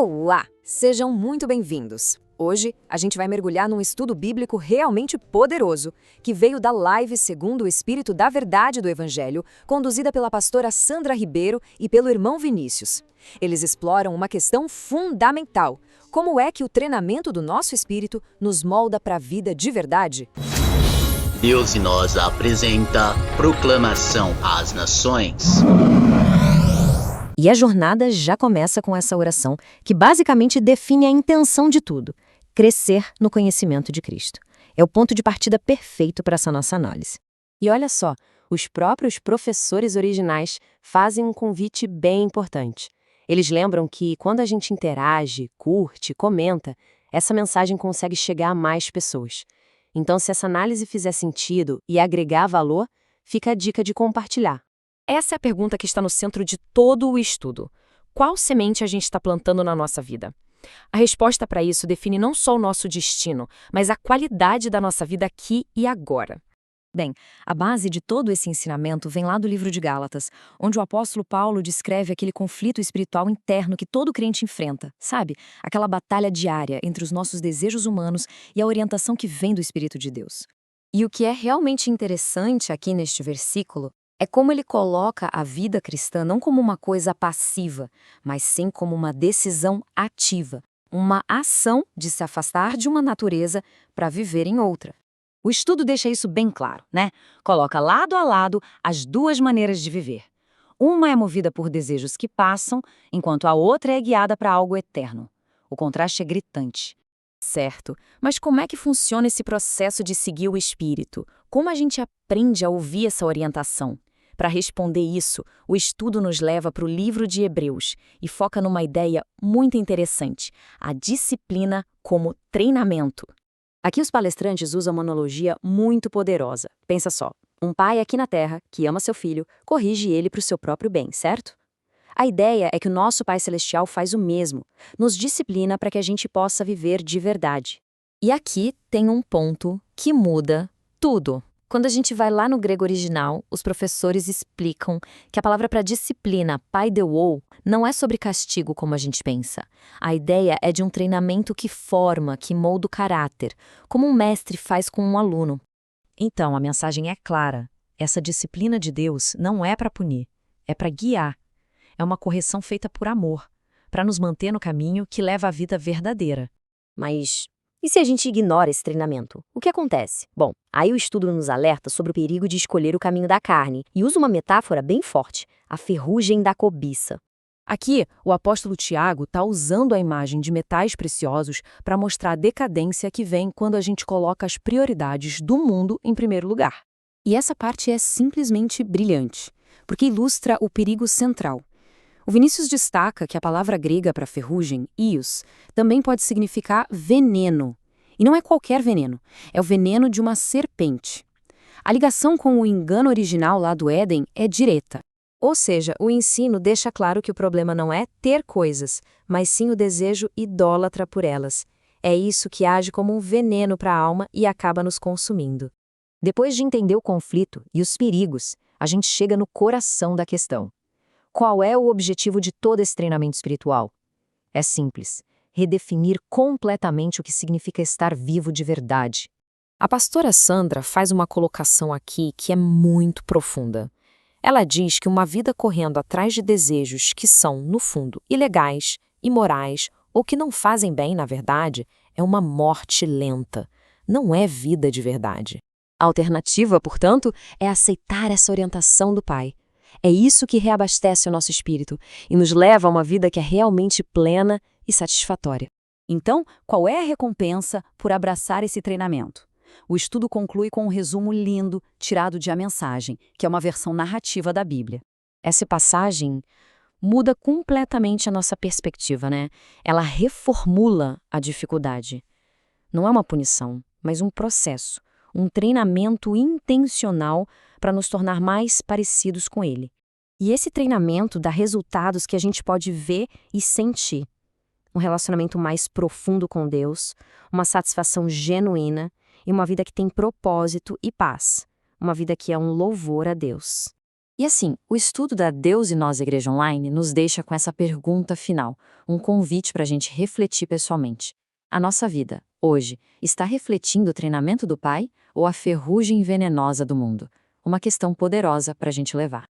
Olá! Sejam muito bem-vindos! Hoje, a gente vai mergulhar num estudo bíblico realmente poderoso, que veio da live Segundo o Espírito da Verdade do Evangelho, conduzida pela pastora Sandra Ribeiro e pelo irmão Vinícius. Eles exploram uma questão fundamental: como é que o treinamento do nosso espírito nos molda para a vida de verdade? Deus em Nós apresenta Proclamação às Nações. E a jornada já começa com essa oração, que basicamente define a intenção de tudo: crescer no conhecimento de Cristo. É o ponto de partida perfeito para essa nossa análise. E olha só, os próprios professores originais fazem um convite bem importante. Eles lembram que quando a gente interage, curte, comenta, essa mensagem consegue chegar a mais pessoas. Então, se essa análise fizer sentido e agregar valor, fica a dica de compartilhar. Essa é a pergunta que está no centro de todo o estudo. Qual semente a gente está plantando na nossa vida? A resposta para isso define não só o nosso destino, mas a qualidade da nossa vida aqui e agora. Bem, a base de todo esse ensinamento vem lá do livro de Gálatas, onde o apóstolo Paulo descreve aquele conflito espiritual interno que todo crente enfrenta, sabe? Aquela batalha diária entre os nossos desejos humanos e a orientação que vem do Espírito de Deus. E o que é realmente interessante aqui neste versículo é como ele coloca a vida cristã não como uma coisa passiva, mas sim como uma decisão ativa, uma ação de se afastar de uma natureza para viver em outra. O estudo deixa isso bem claro, né? Coloca lado a lado as duas maneiras de viver. Uma é movida por desejos que passam, enquanto a outra é guiada para algo eterno. O contraste é gritante. Certo, mas como é que funciona esse processo de seguir o Espírito? Como a gente aprende a ouvir essa orientação? Para responder isso, o estudo nos leva para o livro de Hebreus e foca numa ideia muito interessante: a disciplina como treinamento. Aqui os palestrantes usam uma analogia muito poderosa. Pensa só, um pai aqui na Terra, que ama seu filho, corrige ele para o seu próprio bem, certo? A ideia é que o nosso Pai Celestial faz o mesmo, nos disciplina para que a gente possa viver de verdade. E aqui tem um ponto que muda tudo. Quando a gente vai lá no grego original, os professores explicam que a palavra para disciplina, paideuo, não é sobre castigo como a gente pensa. A ideia é de um treinamento que forma, que molda o caráter, como um mestre faz com um aluno. Então, a mensagem é clara. Essa disciplina de Deus não é para punir, é para guiar. É uma correção feita por amor, para nos manter no caminho que leva à vida verdadeira. Mas e se a gente ignora esse treinamento? O que acontece? Bom, aí o estudo nos alerta sobre o perigo de escolher o caminho da carne e usa uma metáfora bem forte: a ferrugem da cobiça. Aqui, o apóstolo Tiago está usando a imagem de metais preciosos para mostrar a decadência que vem quando a gente coloca as prioridades do mundo em primeiro lugar. E essa parte é simplesmente brilhante, porque ilustra o perigo central. O Vinícius destaca que a palavra grega para ferrugem, ios, também pode significar veneno. E não é qualquer veneno, é o veneno de uma serpente. A ligação com o engano original lá do Éden é direta. Ou seja, o ensino deixa claro que o problema não é ter coisas, mas sim o desejo idólatra por elas. É isso que age como um veneno para a alma e acaba nos consumindo. Depois de entender o conflito e os perigos, a gente chega no coração da questão. Qual é o objetivo de todo esse treinamento espiritual? É simples: redefinir completamente o que significa estar vivo de verdade. A pastora Sandra faz uma colocação aqui que é muito profunda. Ela diz que uma vida correndo atrás de desejos que são, no fundo, ilegais, imorais ou que não fazem bem, na verdade, é uma morte lenta. Não é vida de verdade. A alternativa, portanto, é aceitar essa orientação do Pai. É isso que reabastece o nosso espírito e nos leva a uma vida que é realmente plena e satisfatória. Então, qual é a recompensa por abraçar esse treinamento? O estudo conclui com um resumo lindo tirado de A Mensagem, que é uma versão narrativa da Bíblia. Essa passagem muda completamente a nossa perspectiva, né? Ela reformula a dificuldade. Não é uma punição, mas um processo, um treinamento intencional para nos tornar mais parecidos com Ele. E esse treinamento dá resultados que a gente pode ver e sentir. Um relacionamento mais profundo com Deus, uma satisfação genuína e uma vida que tem propósito e paz. Uma vida que é um louvor a Deus. E assim, o estudo da Deus e Nós Igreja Online nos deixa com essa pergunta final, um convite para a gente refletir pessoalmente. A nossa vida, hoje, está refletindo o treinamento do Pai ou a ferrugem venenosa do mundo? Uma questão poderosa para a gente levar.